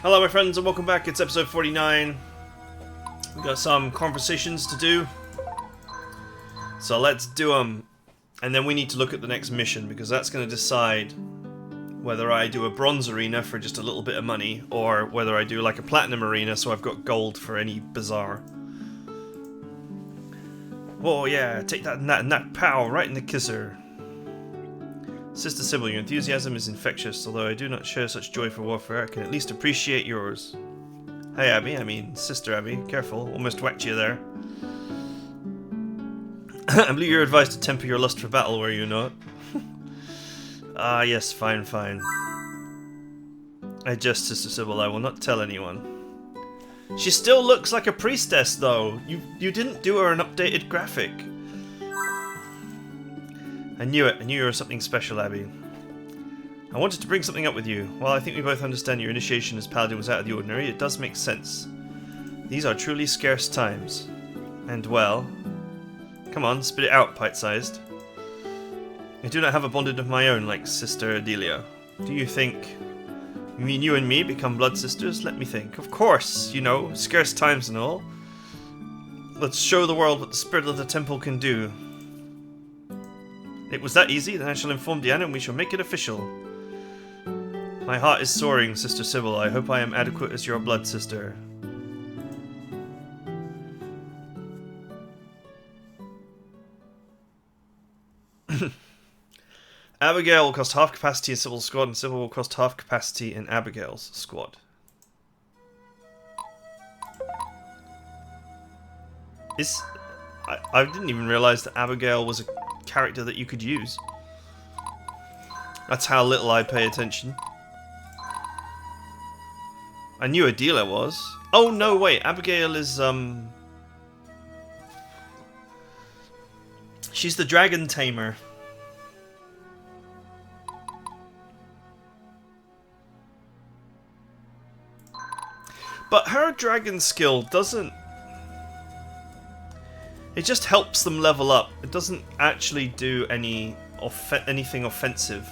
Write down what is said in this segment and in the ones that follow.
Hello my friends and welcome back, it's episode 49. We've got some conversations to do. So let's do them. And then we need to look at the next mission because that's going to decide whether I do a bronze arena for just a little bit of money or whether I do like a platinum arena so I've got gold for any bazaar. Oh yeah, take that nat pow right in the kisser. Sister Sybil, your enthusiasm is infectious. Although I do not share such joy for warfare, I can at least appreciate yours. Hey Abby, I mean Sister Abby, careful, almost whacked you there. I believe you're advised to temper your lust for battle, were you not? Ah yes, fine. I jest, Sister Sybil, I will not tell anyone. She still looks like a priestess though. You didn't do her an updated graphic. I knew it. I knew you were something special, Abby. I wanted to bring something up with you. While I think we both understand your initiation as Paladin was out of the ordinary, it does make sense. These are truly scarce times. And well... Come on, spit it out, pint-sized. I do not have a bondage of my own like Sister Adelia. Do you think... You mean you and me become blood sisters? Let me think. Of course, you know, scarce times and all. Let's show the world what the spirit of the temple can do. It was that easy, then I shall inform Deanna and we shall make it official. My heart is soaring, Sister Sybil. I hope I am adequate as your blood sister. Abigail will cost half capacity in Sybil's squad, and Sybil will cost half capacity in Abigail's squad. I didn't even realise that Abigail was a character that you could use. That's how little I pay attention. I knew Adela was. Oh no, wait, Abigail is she's the dragon tamer. But her dragon skill doesn't... It just helps them level up. It doesn't actually do anything offensive.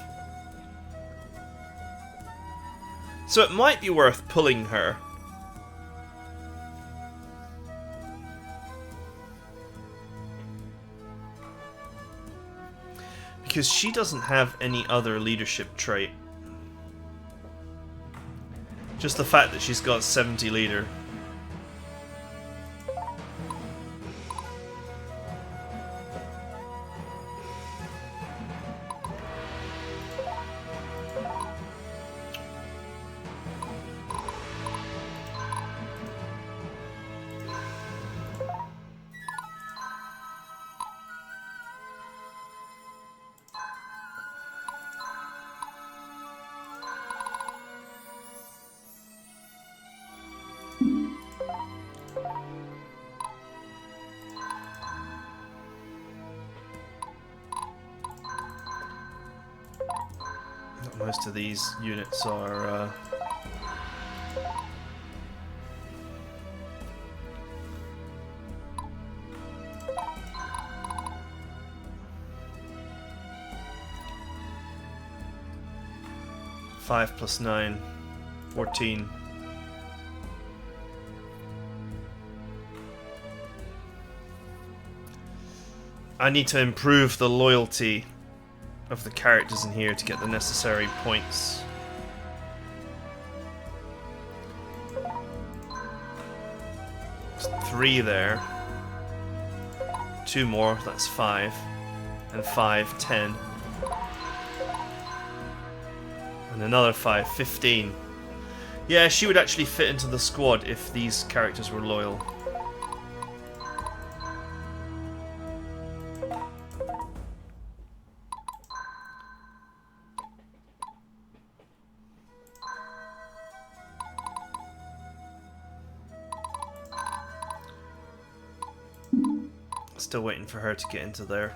So it might be worth pulling her. Because she doesn't have any other leadership trait. Just the fact that she's got 70 leader. Most of these units are 5 plus 9, 14. I need to improve the loyalty of the characters in here to get the necessary points. There's 3 there. 2 more, that's 5. And 5, 10. And another 5, 15. Yeah, she would actually fit into the squad if these characters were loyal. Still waiting for her to get into there.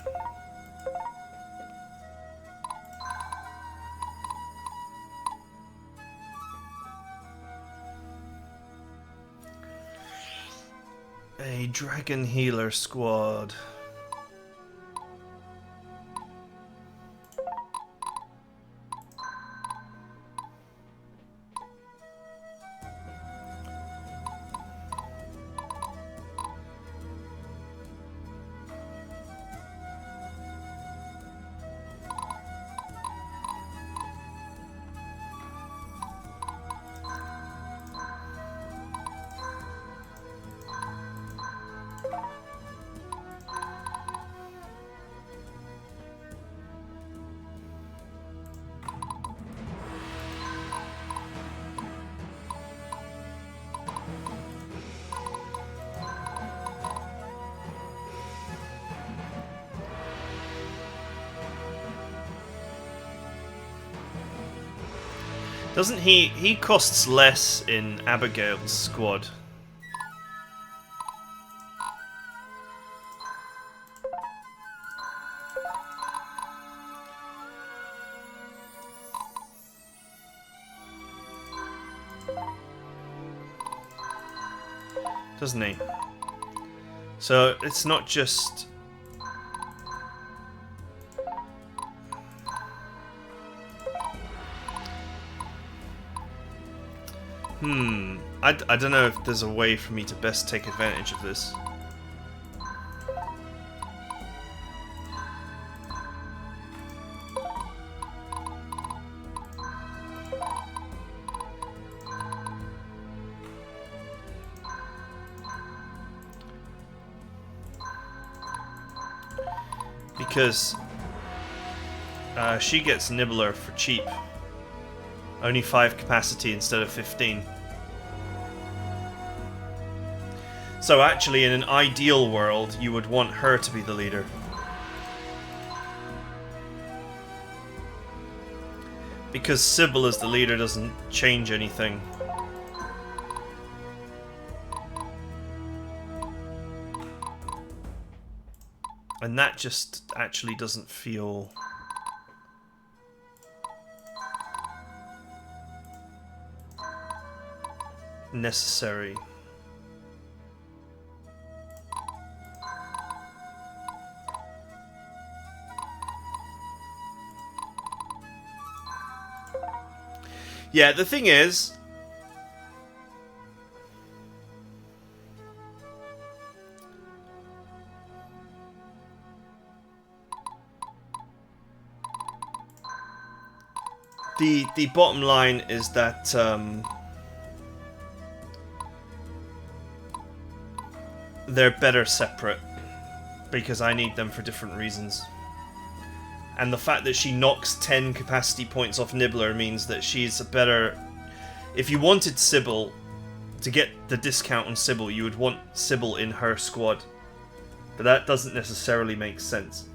A dragon healer squad. Doesn't he... He costs less in Abigail's squad. Doesn't he? So it's not just... I don't know if there's a way for me to best take advantage of this. Because she gets Nibbler for cheap. Only 5 capacity instead of 15. So actually, in an ideal world, you would want her to be the leader. Because Sybil as the leader doesn't change anything. And that just actually doesn't feel... necessary. Yeah, the thing is... The bottom line is that they're better separate because I need them for different reasons. And the fact that she knocks 10 capacity points off Nibbler means that she's a better... If you wanted Sybil to get the discount on Sybil, you would want Sybil in her squad. But that doesn't necessarily make sense.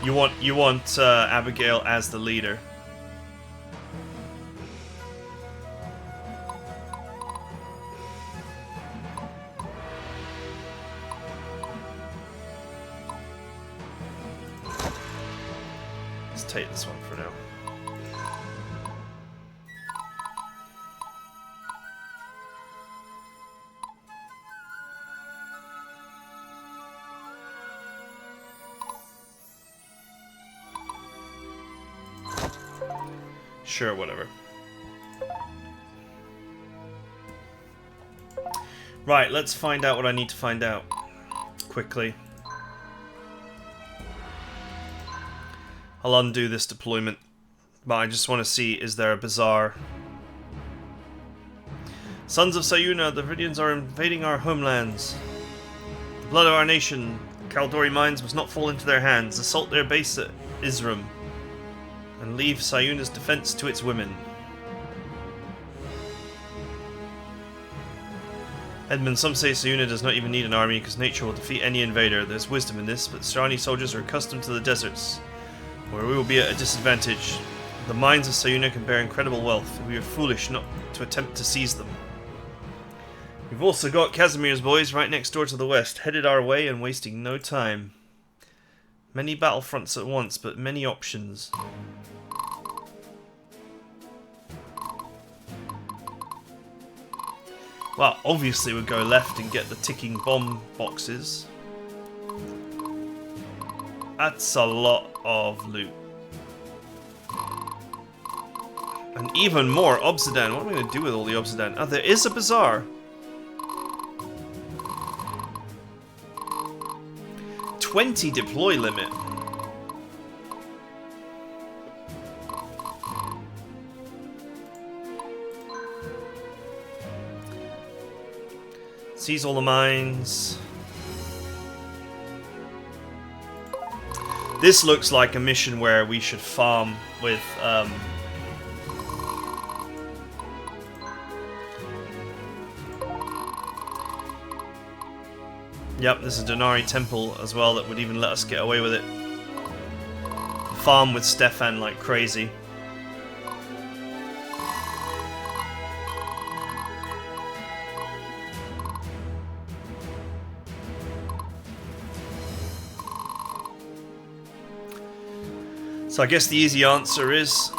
You want Abigail as the leader. Let's take this one for now. Sure, whatever. Right, let's find out what I need to find out. Quickly. I'll undo this deployment. But I just want to see, is there a bazaar? Sons of Sayuna, the Viridians are invading our homelands. The blood of our nation, Kaldori mines, must not fall into their hands. Assault their base at Isram. And leave Sayuna's defense to its women. Edmund, some say Sayuna does not even need an army because nature will defeat any invader. There's wisdom in this, but Sarani soldiers are accustomed to the deserts, where we will be at a disadvantage. The mines of Sayuna can bear incredible wealth, and we are foolish not to attempt to seize them. We've also got Casimir's boys right next door to the west, headed our way and wasting no time. Many battlefronts at once, but many options. Well, obviously we'd go left and get the ticking bomb boxes. That's a lot of loot. And even more Obsidian. What am I going to do with all the Obsidian? Oh, there is a bazaar. 20 deploy limit. Seize all the mines. This looks like a mission where we should farm with Yep, there's a Denari temple as well that would even let us get away with it. Farm with Stefan like crazy. So I guess the easy answer is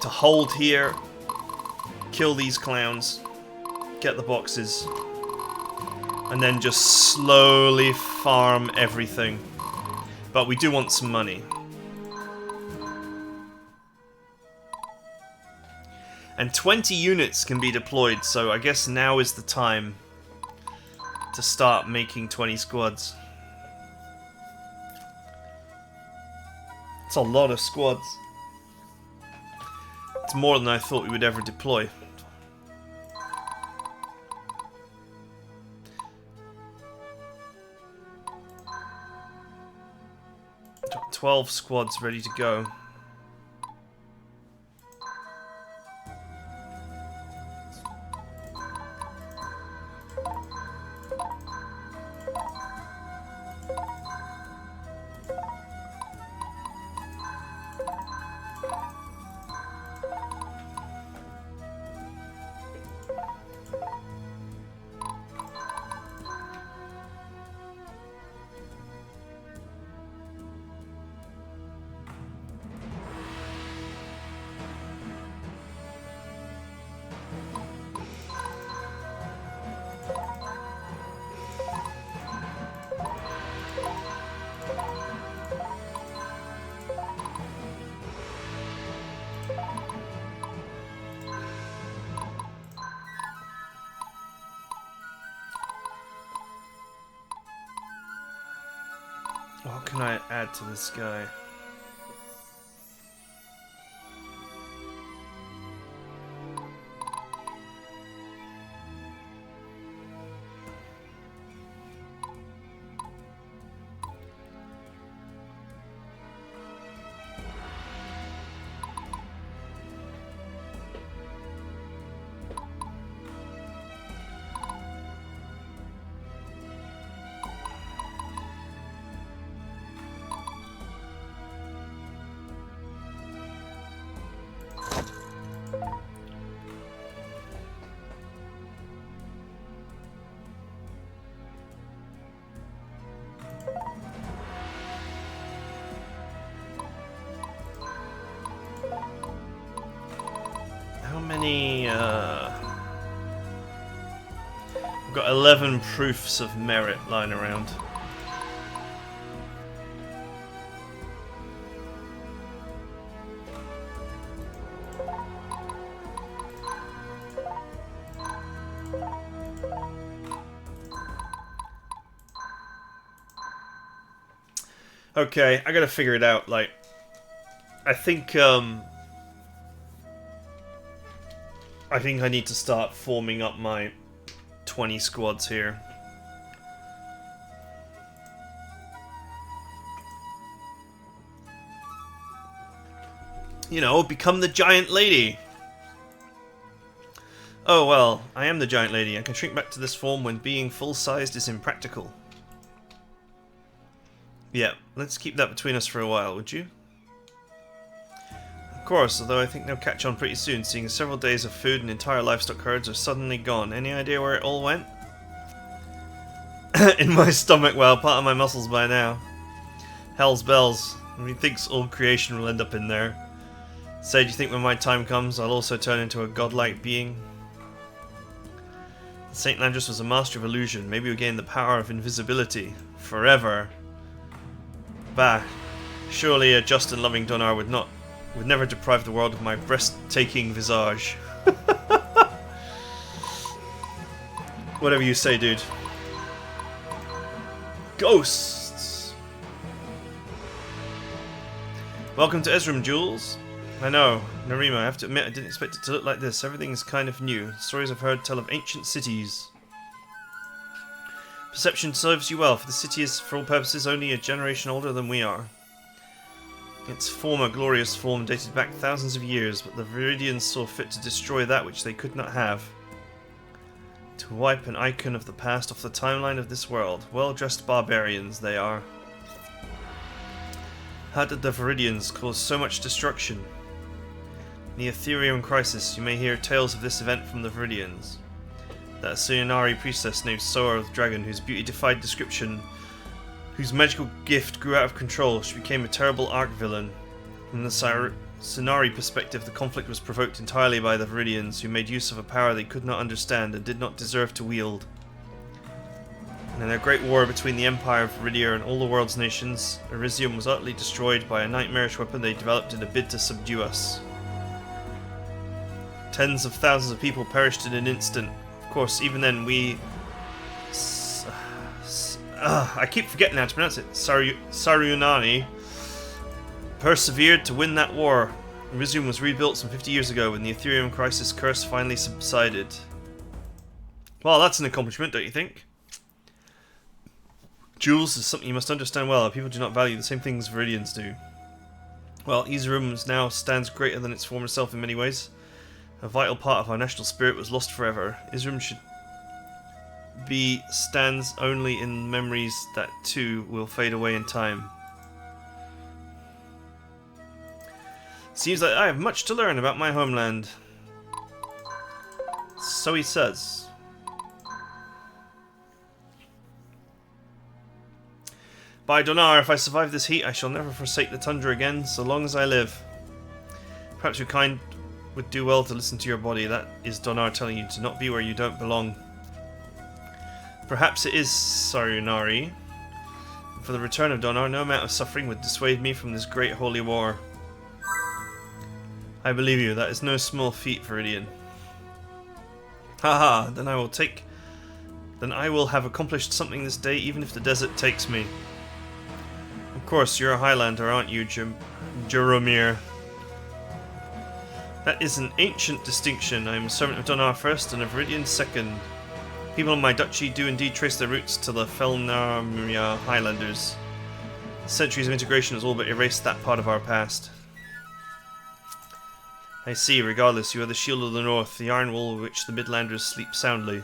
to hold here, kill these clowns, get the boxes, and then just slowly farm everything. But we do want some money. And 20 units can be deployed, so I guess now is the time to start making 20 squads. It's a lot of squads. It's more than I thought we would ever deploy. 12 squads ready to go. What can I add to this guy? How many, I've got 11 proofs of merit lying around. Okay, I gotta figure it out, like, I think I need to start forming up my 20 squads here. You know, become the giant lady! Oh well, I am the giant lady. I can shrink back to this form when being full-sized is impractical. Yeah, let's keep that between us for a while, would you? Of course, although I think they'll catch on pretty soon, seeing several days of food and entire livestock herds are suddenly gone. Any idea where it all went? In my stomach, well, part of my muscles by now. Hell's bells. Methinks all creation will end up in there. Say, do you think when my time comes, I'll also turn into a godlike being? Saint Landris was a master of illusion. Maybe we gain the power of invisibility. Forever. Bah. Surely a just and loving Donar would never deprive the world of my breathtaking visage. Whatever you say, dude. Ghosts! Welcome to Ezram, Jules. I know, Narima, I have to admit I didn't expect it to look like this. Everything is kind of new. Stories I've heard tell of ancient cities. Perception serves you well, for the city is, for all purposes, only a generation older than we are. Its former glorious form dated back thousands of years, but the Viridians saw fit to destroy that which they could not have. To wipe an icon of the past off the timeline of this world. Well-dressed barbarians, they are. How did the Viridians cause so much destruction? In the Ethereum Crisis, you may hear tales of this event from the Viridians. That Sayonari priestess named Soa the Dragon, whose beauty defied description, whose magical gift grew out of control, she became a terrible arch-villain. From the Sonari perspective, the conflict was provoked entirely by the Viridians, who made use of a power they could not understand and did not deserve to wield. And in their great war between the Empire of Viridia and all the world's nations, Elysium was utterly destroyed by a nightmarish weapon they developed in a bid to subdue us. Tens of thousands of people perished in an instant. Of course, even then we... I keep forgetting how to pronounce it. Sarunani persevered to win that war. Elysium was rebuilt some 50 years ago when the Ethereum Crisis curse finally subsided. Well, that's an accomplishment, don't you think? Jewels is something you must understand well. People do not value the same things Viridians do. Well, Elysium now stands greater than its former self in many ways. A vital part of our national spirit was lost forever. Elysium should stands only in memories that too will fade away in time. Seems like I have much to learn about my homeland. So he says. By Donar, if I survive this heat, I shall never forsake the tundra again, so long as I live. Perhaps your kind would do well to listen to your body. That is Donar telling you to not be where you don't belong. Perhaps it is Sarunari. For the return of Donar, no amount of suffering would dissuade me from this great holy war. I believe you, that is no small feat, Viridian. Haha, then I will have accomplished something this day, even if the desert takes me. Of course, you're a Highlander, aren't you, Jaromir? That is an ancient distinction. I am a servant of Donar first and a Viridian second. People in my duchy do indeed trace their roots to the Felnarmia Highlanders. Centuries of integration has all but erased that part of our past. I see, regardless, you are the shield of the north, the iron wall with which the Midlanders sleep soundly.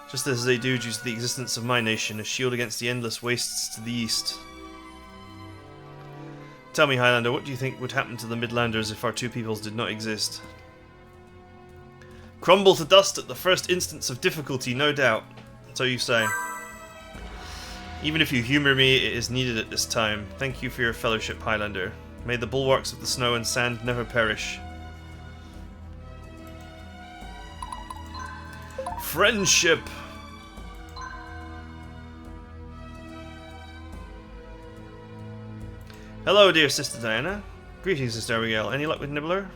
Just as they do due to the existence of my nation, a shield against the endless wastes to the east. Tell me, Highlander, what do you think would happen to the Midlanders if our two peoples did not exist? Crumble to dust at the first instance of difficulty, no doubt. So you say. Even if you humour me, it is needed at this time. Thank you for your fellowship, Highlander. May the bulwarks of the snow and sand never perish. Friendship! Hello, dear Sister Diana. Greetings, Sister Abigail. Any luck with Nibbler?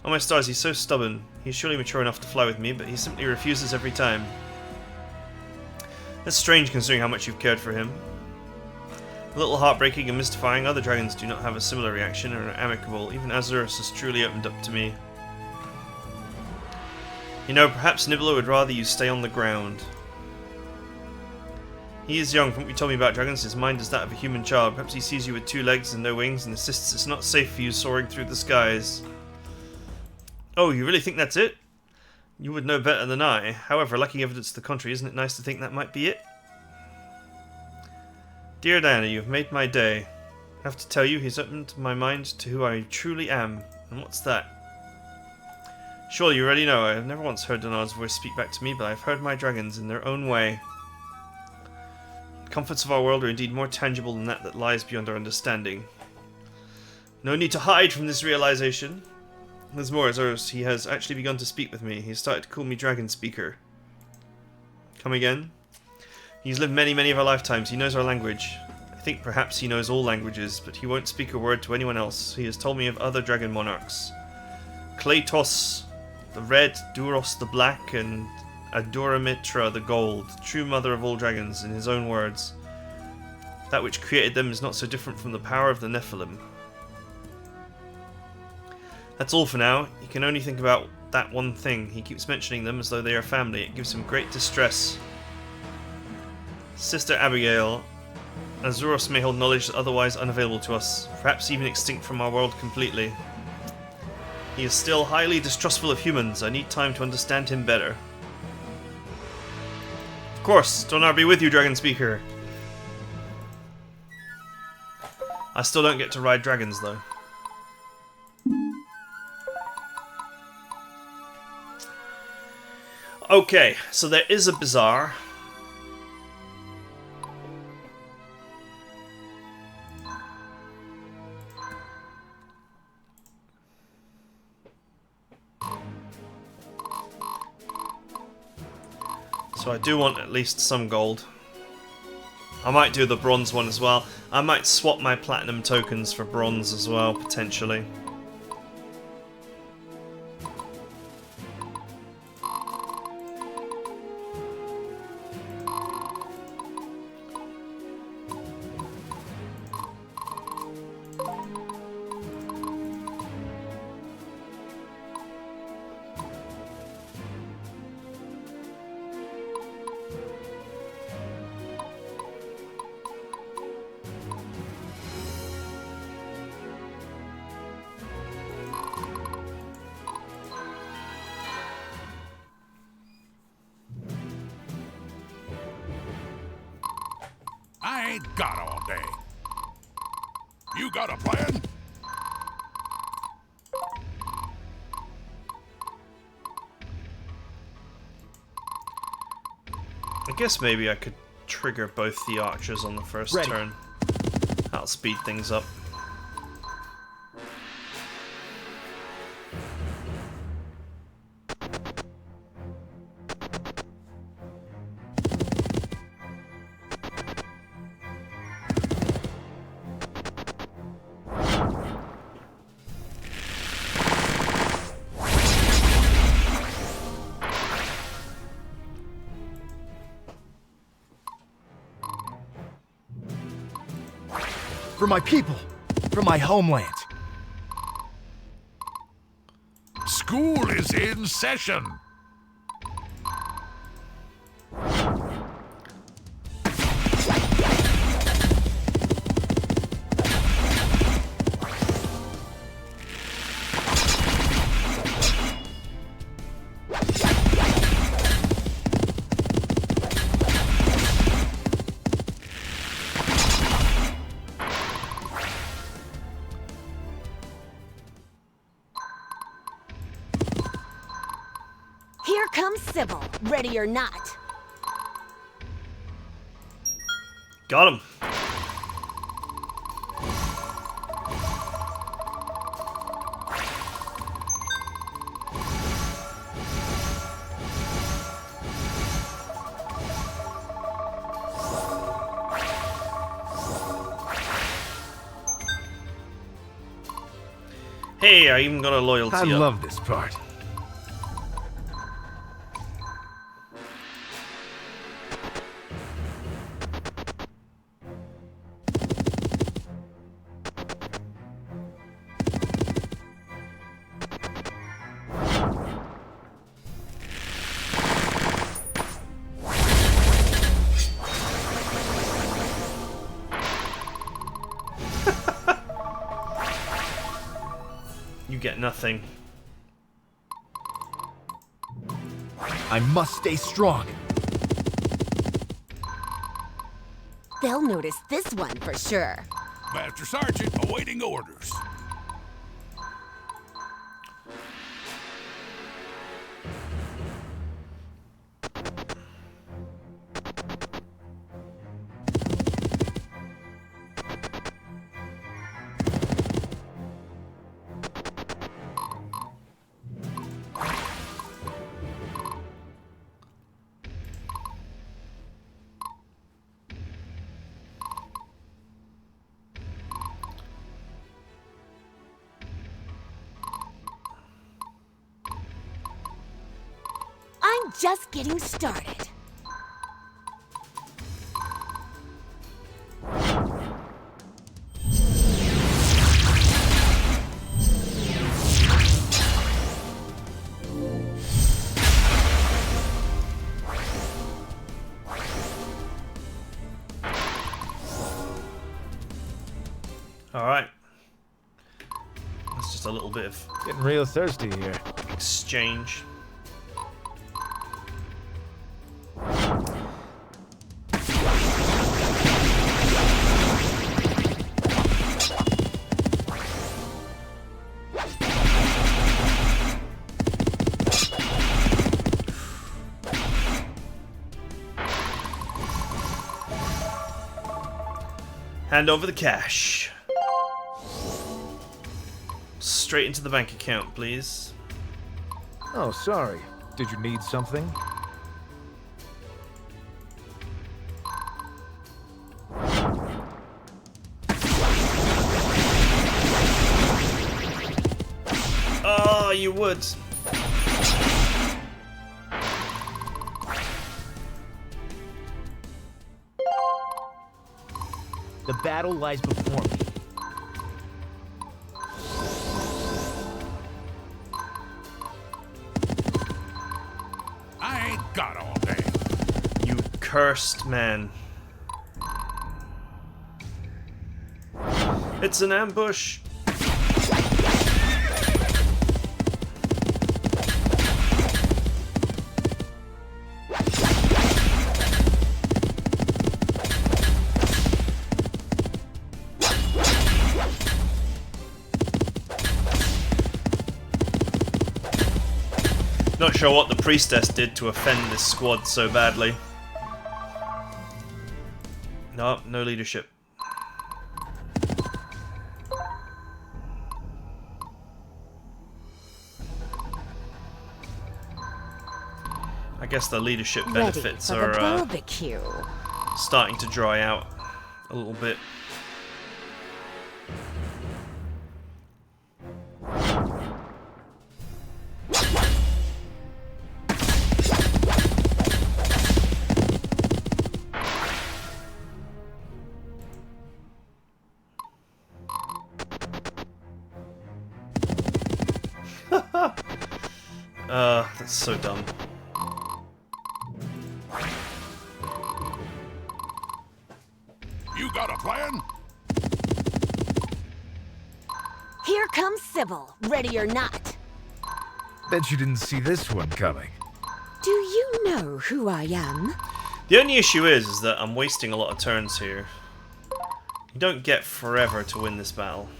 Oh my stars, he's so stubborn. He's surely mature enough to fly with me, but he simply refuses every time. That's strange considering how much you've cared for him. A little heartbreaking and mystifying, other dragons do not have a similar reaction and are amicable. Even Azurus has truly opened up to me. You know, perhaps Nibbler would rather you stay on the ground. He is young. From what you told me about dragons, his mind is that of a human child. Perhaps he sees you with 2 legs and no wings and insists it's not safe for you soaring through the skies. Oh, you really think that's it? You would know better than I. However, lacking evidence to the contrary, isn't it nice to think that might be it? Dear Diana, you have made my day. I have to tell you, he's opened my mind to who I truly am. And what's that? Surely you already know. I have never once heard Donar's voice speak back to me, but I have heard my dragons in their own way. The comforts of our world are indeed more tangible than that lies beyond our understanding. No need to hide from this realization. There's more, Azurus. He has actually begun to speak with me. He has started to call me Dragon Speaker. Come again? He's lived many, many of our lifetimes. He knows our language. I think perhaps he knows all languages, but he won't speak a word to anyone else. He has told me of other dragon monarchs. Kleitos the red, Duros the black, and Adoramitra the gold, true mother of all dragons, in his own words. That which created them is not so different from the power of the Nephilim. That's all for now. He can only think about that one thing. He keeps mentioning them as though they are family. It gives him great distress. Sister Abigail, Azurus may hold knowledge otherwise unavailable to us, perhaps even extinct from our world completely. He is still highly distrustful of humans. I need time to understand him better. Of course, Donar be with you, Dragon Speaker. I still don't get to ride dragons, though. Okay, so there is a bazaar. So I do want at least some gold. I might do the bronze one as well. I might swap my platinum tokens for bronze as well, potentially. I ain't got all day. You got a plan? I guess maybe I could trigger both the archers on the first turn. That'll speed things up. For my people, for my homeland. School is in session. Here comes Sybil, ready or not. Got him. Hey, I even got a loyalty I up. love this part. You get nothing. I must stay strong. They'll notice this one for sure. Master Sergeant awaiting orders. I'm just getting started. Alright. That's just a little bit of Getting real thirsty here. exchange. Hand over the cash. Straight into the bank account, please. Oh, sorry. Did you need something? good. The battle lies before me. I ain't got all day. You cursed man. It's an ambush. Not sure what the priestess did to offend this squad so badly. No, no leadership. I guess the leadership benefits Ready for the are barbecue. starting to dry out a little bit. That's so dumb. You got a plan? Here comes Sybil, ready or not. Bet you didn't see this one coming. Do you know who I am? The only issue is that I'm wasting a lot of turns here. You don't get forever to win this battle.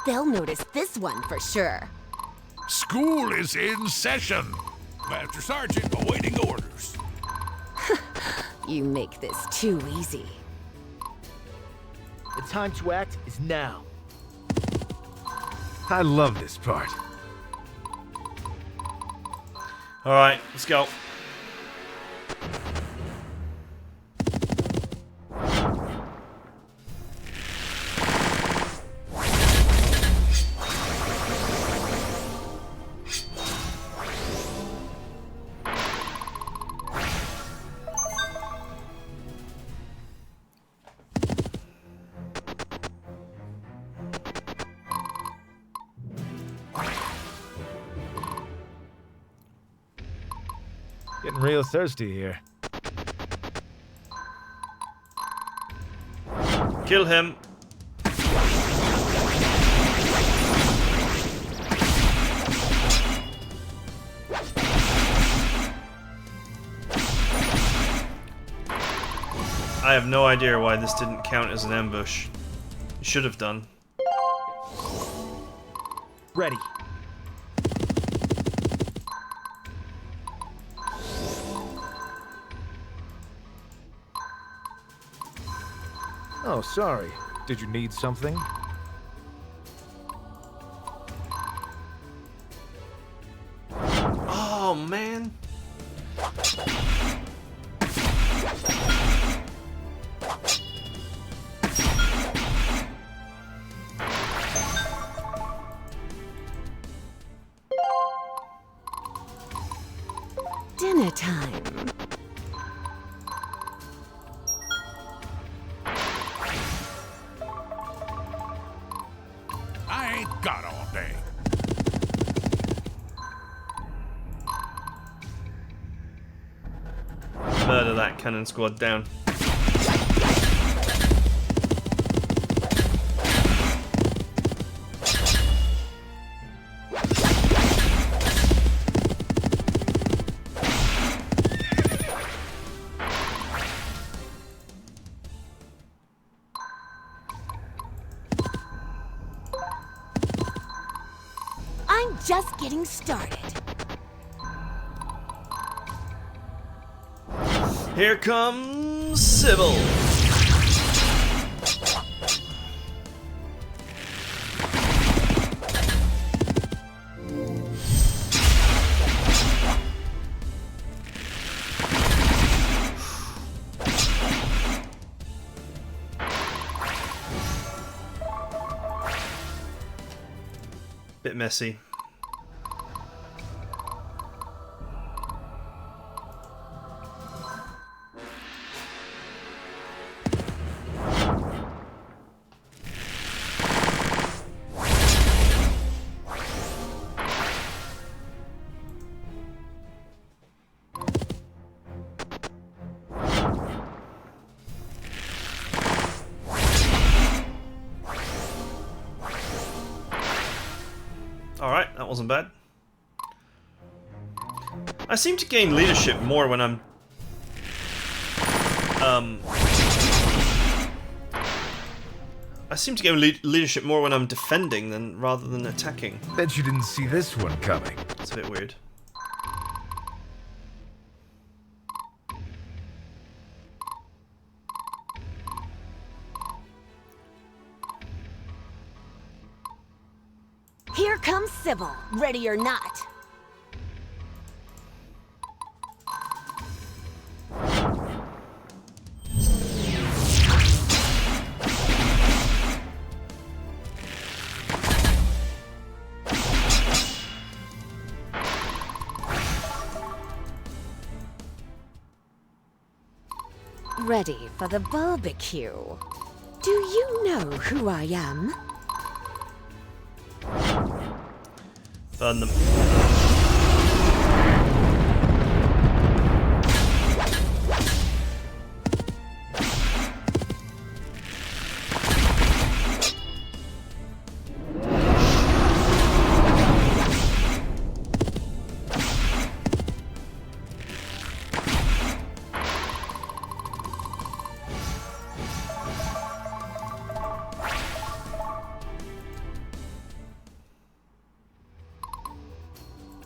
They'll notice this one for sure. School is in session. Master Sergeant awaiting orders. You make this too easy. The time to act is now. I love this part. Alright, let's go. Getting real thirsty here. Kill him. I have no idea why this didn't count as an ambush. It should have done. Ready. Oh, sorry. Did you need something? Oh, man. Dinner time. I ain't got all day. Murder that cannon squad down. I'm just getting started. Here comes Sybil. Bit messy. Alright, that wasn't bad. I seem to gain leadership more when I'm... I seem to gain leadership more when I'm defending than rather than attacking. Bet you didn't see this one coming. It's a bit weird. Here comes Sybil, ready or not. Ready for the barbecue. Do you know who I am? Burn them.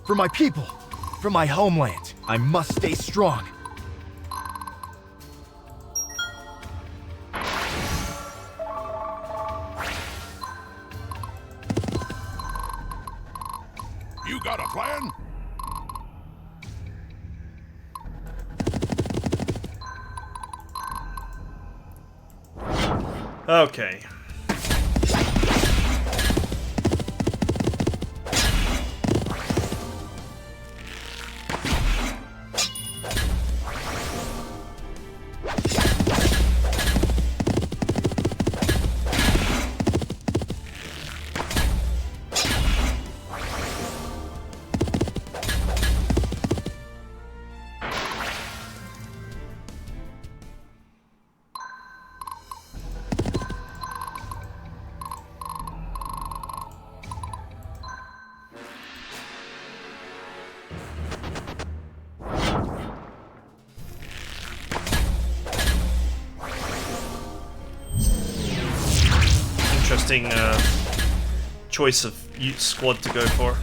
For my people, for my homeland, I must stay strong. You got a plan? Okay. Interesting choice of squad to go for.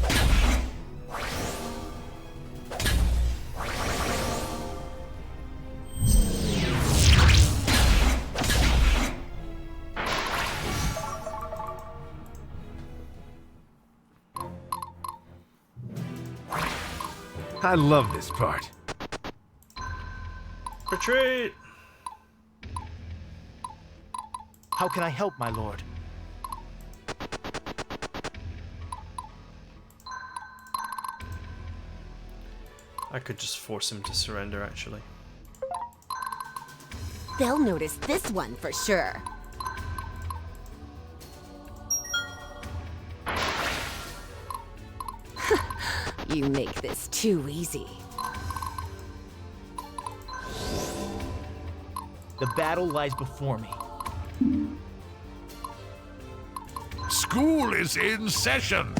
I love this part. Retreat! How can I help, my lord? I could just force him to surrender, actually. They'll notice this one for sure. You make this too easy. The battle lies before me. School is in session.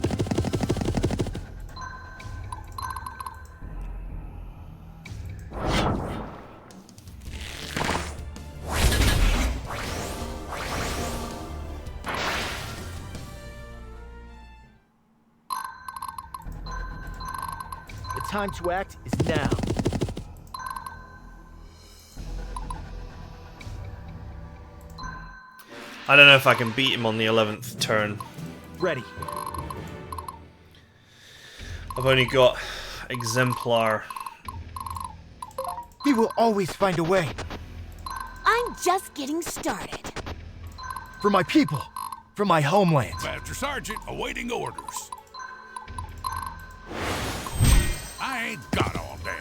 time to act is now. I don't know if I can beat him on the 11th turn. Ready. I've only got Exemplar. We will always find a way. I'm just getting started. For my people. For my homeland. Master Sergeant, awaiting orders. I ain't got all day.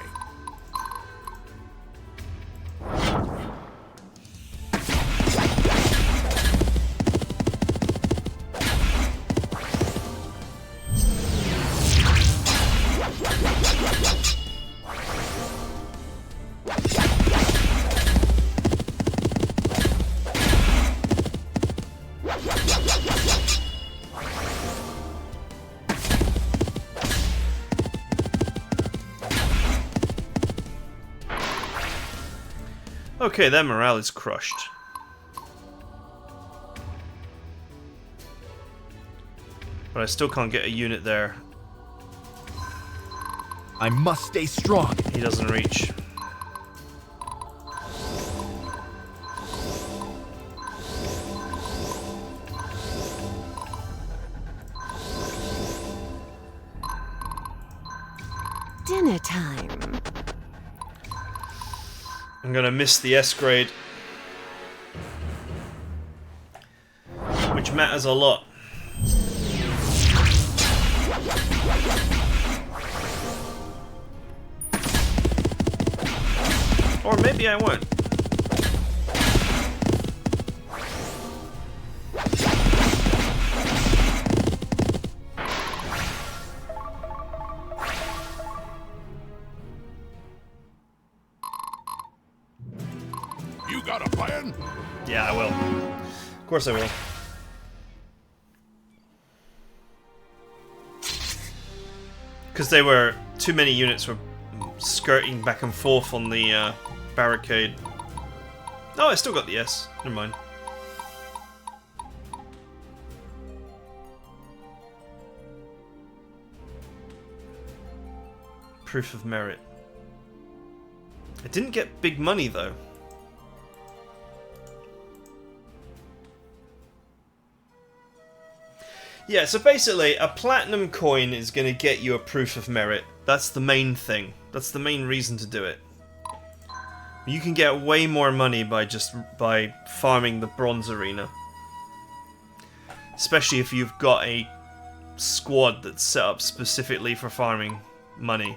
Okay, their morale is crushed. But I still can't get a unit there. I must stay strong. He doesn't reach. Dinner time. I'm gonna miss the S grade, which matters a lot. Or maybe I won't. You got a plan? Yeah, I will. Of course I will. Because they were... too many units were skirting back and forth on the barricade. Oh, I still got the S. Never mind. Proof of merit. I didn't get big money though. Yeah, so basically, a platinum coin is going to get you a proof of merit. That's the main thing. That's the main reason to do it. You can get way more money by farming the bronze arena. Especially if you've got a squad that's set up specifically for farming money.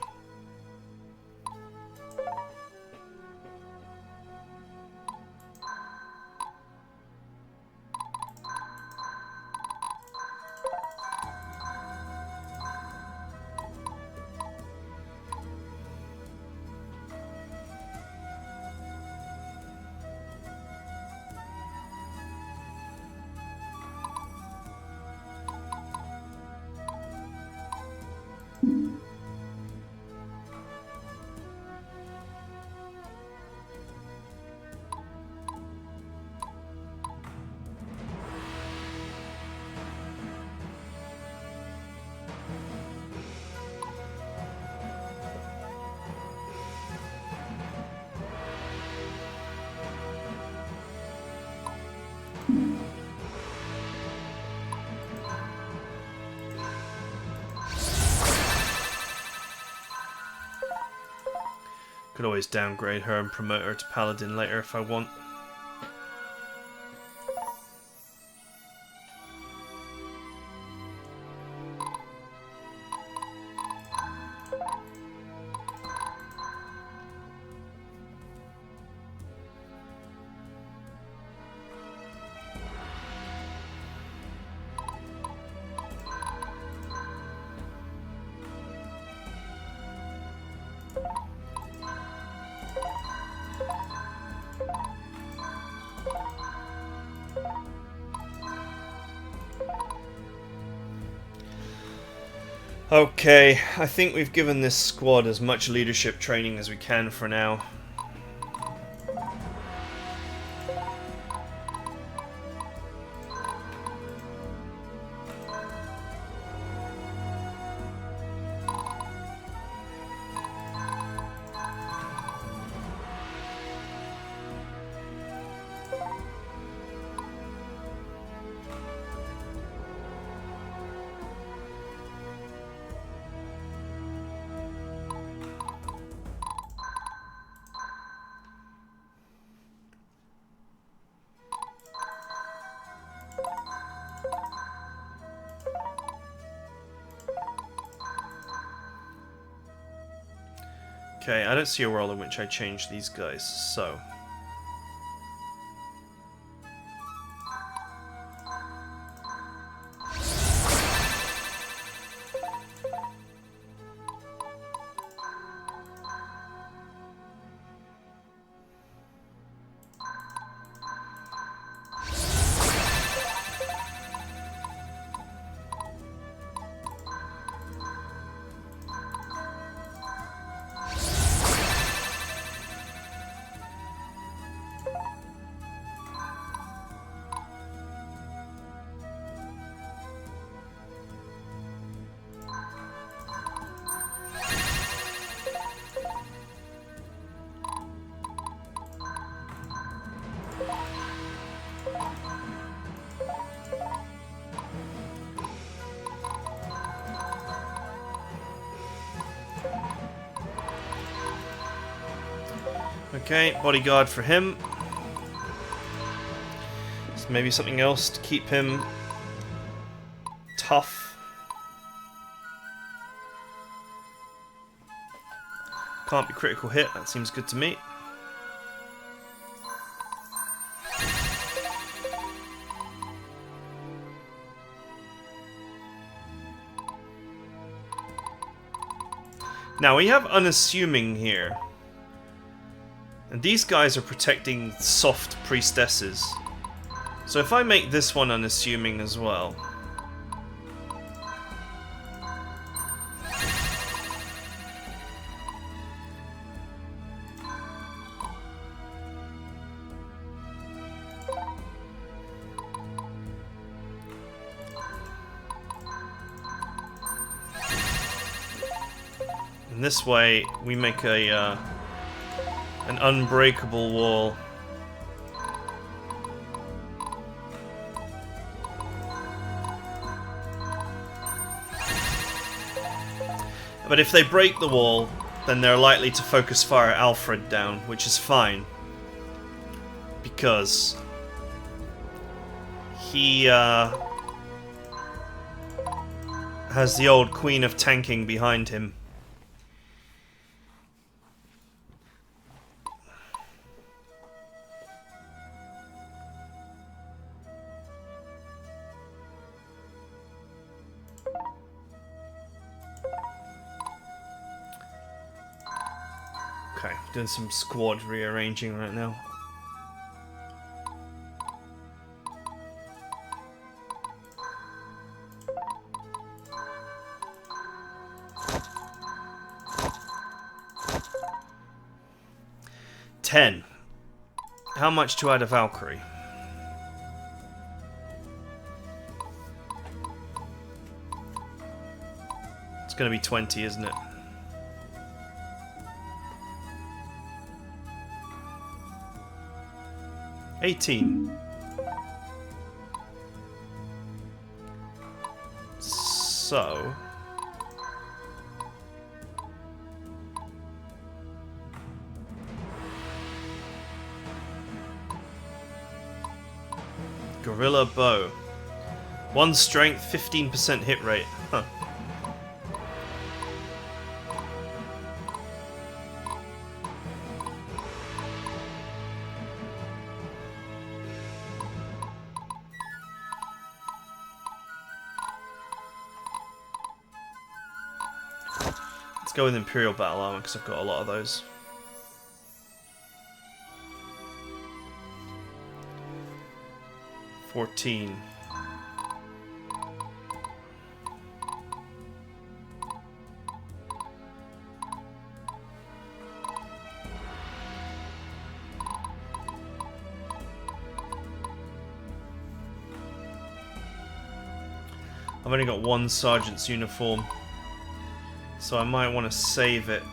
Could always downgrade her and promote her to Paladin later if I want. Okay, I think we've given this squad as much leadership training as we can for now. Okay, I don't see a world in which I change these guys, so... Okay, bodyguard for him. So maybe something else to keep him tough. Can't be critical hit, that seems good to me. Now we have unassuming here. And these guys are protecting soft priestesses. So if I make this one unassuming as well... And this way we make a... an unbreakable wall. But if they break the wall, then they're likely to focus fire Alfred down, which is fine. Because he has the old Queen of Tanking behind him. Okay, doing some squad rearranging right now. $10. How much to add a Valkyrie? It's gonna be 20, isn't it? $18. So... Gorilla Bow. 1 strength, 15% hit rate. Huh. Let's go with Imperial Battle Armor because I've got a lot of those. $14. I've only got 1 sergeant's uniform, so I might want to save it.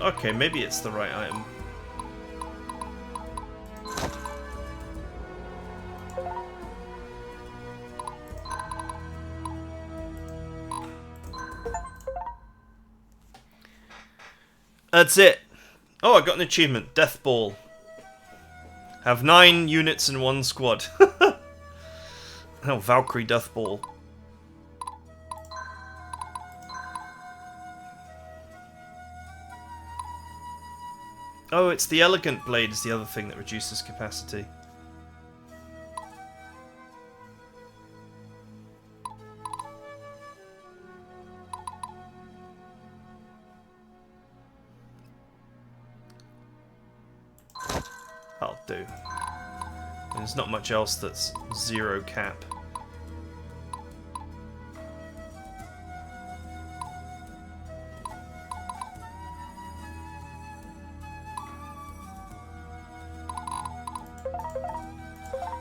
Okay, maybe it's the right item. That's it. Oh, I got an achievement. Death Ball. Have 9 units in one squad. Oh, Valkyrie Death Ball. Oh, it's the Elegant Blade is the other thing that reduces capacity. I'll do. There's not much else that's 0 cap.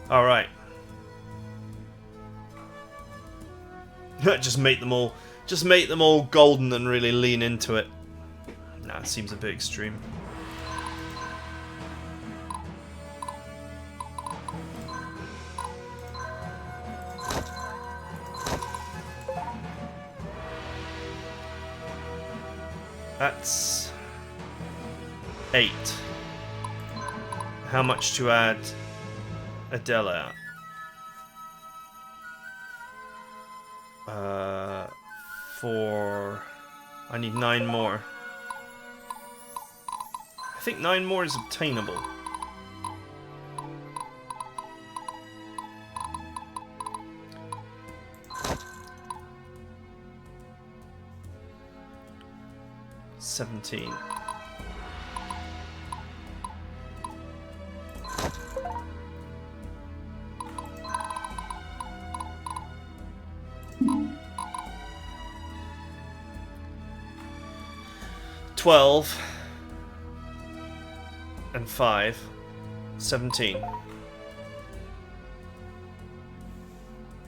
All right. Just make them all golden and really lean into it. Nah, it seems a bit extreme. That's 8. How much to add Adela? 4. I need 9 more. I think 9 more is obtainable. $17. $12 and 5, 17.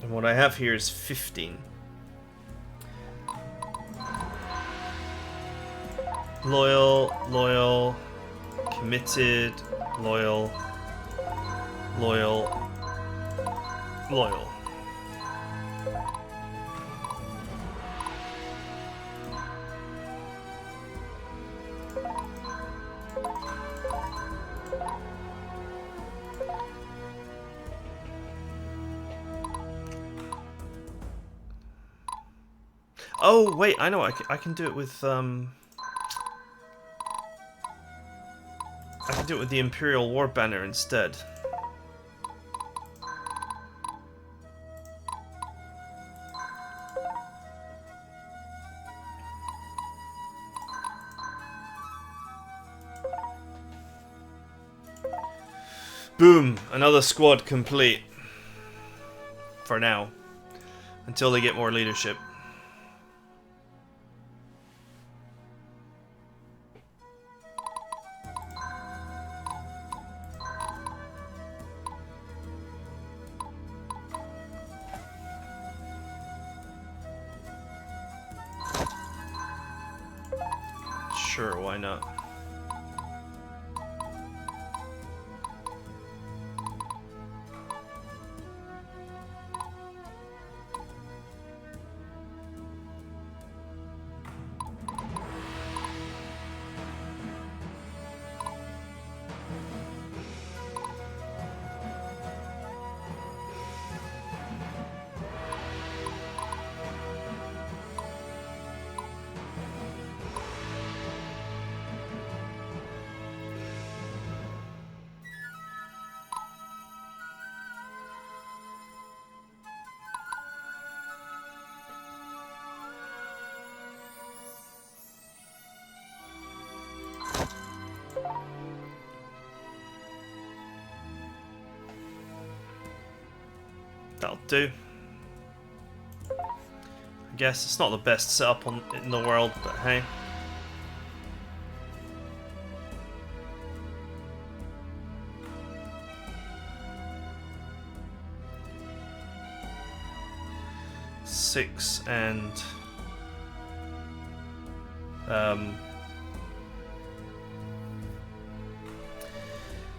And what I have here is 15. Loyal, committed, loyal. Oh wait, I know I can do it with I can do it with the Imperial War Banner instead. Boom! Another squad complete. For now. Until they get more leadership. Sure, why not? That'll do. I guess it's not the best setup in the world, but hey. Six and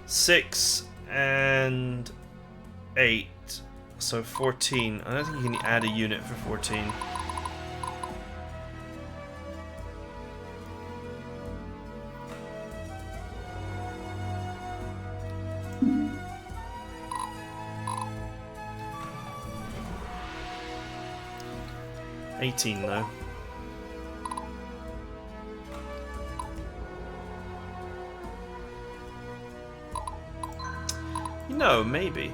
6 and 8. So 14. I don't think you can add a unit for 14. 18 though. No, maybe.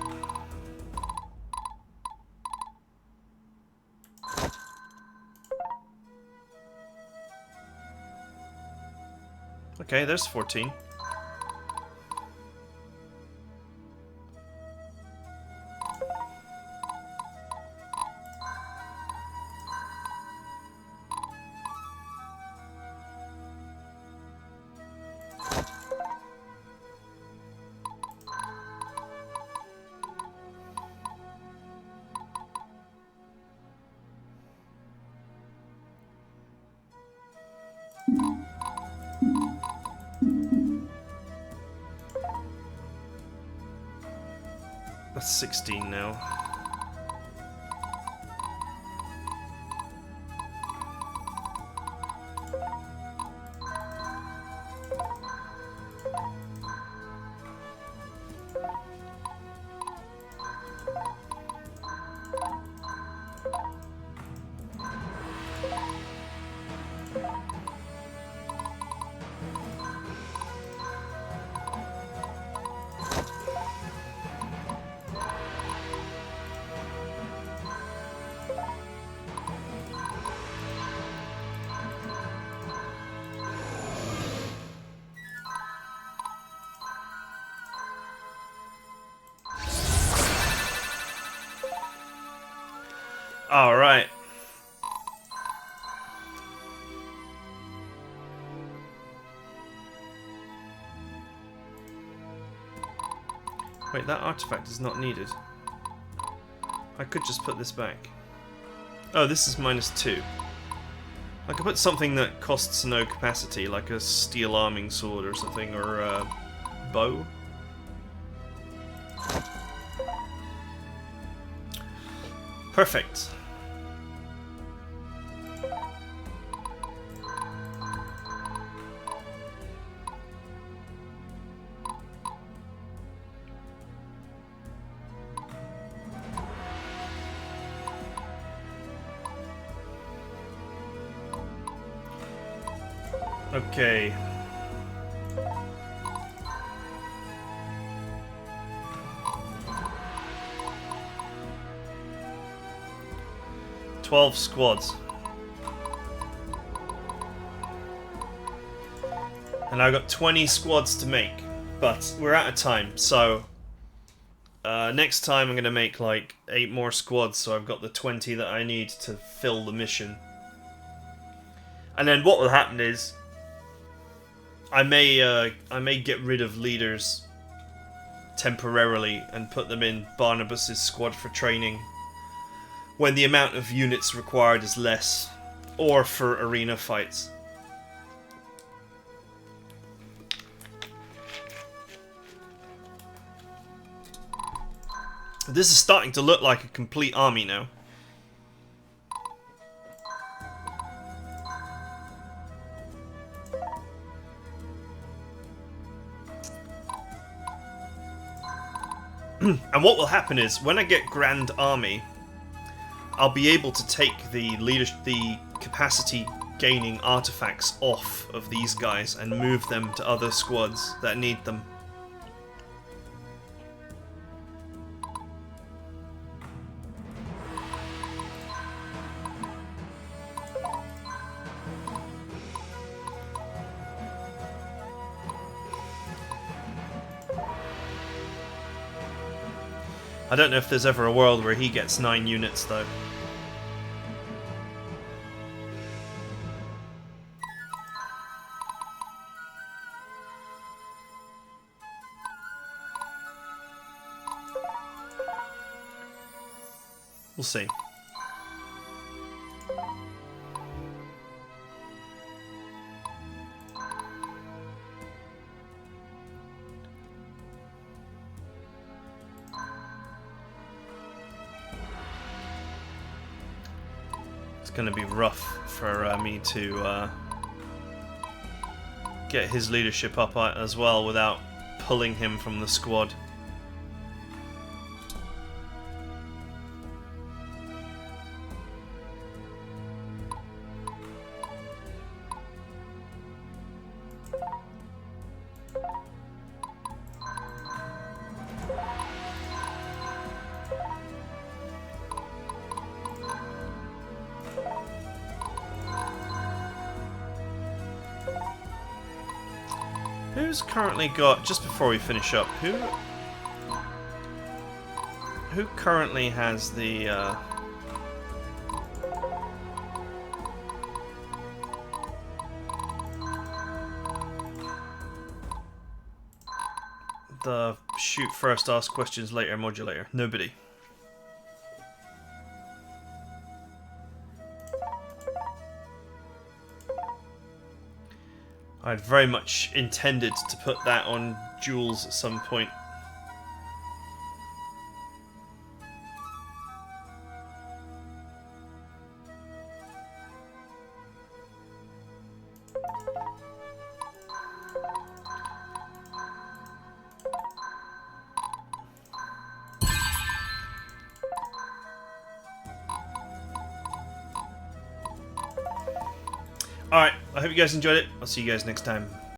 Okay, there's 14. That's 16 now. All right. Wait, that artifact is not needed. I could just put this back. Oh, this is -2. I could put something that costs no capacity, like a steel arming sword or something, or a bow. Perfect. Okay. "12 squads. And I've got 20 squads to make, but we're out of time, so next time I'm going to make like 8 more squads, so I've got the 20 that I need to fill the mission. And then what will happen is I may get rid of leaders temporarily and put them in Barnabas's squad for training when the amount of units required is less, or for arena fights. This is starting to look like a complete army now. And what will happen is, when I get Grand Army, I'll be able to take the capacity gaining artifacts off of these guys and move them to other squads that need them. I don't know if there's ever a world where he gets 9 units, though. We'll see. It's going to be rough for me to get his leadership up as well without pulling him from the squad. Who's currently got, just before we finish up, who currently has the shoot first, ask questions later modulator? Nobody. I'd very much intended to put that on Jules at some point. Alright, I hope you guys enjoyed it. I'll see you guys next time.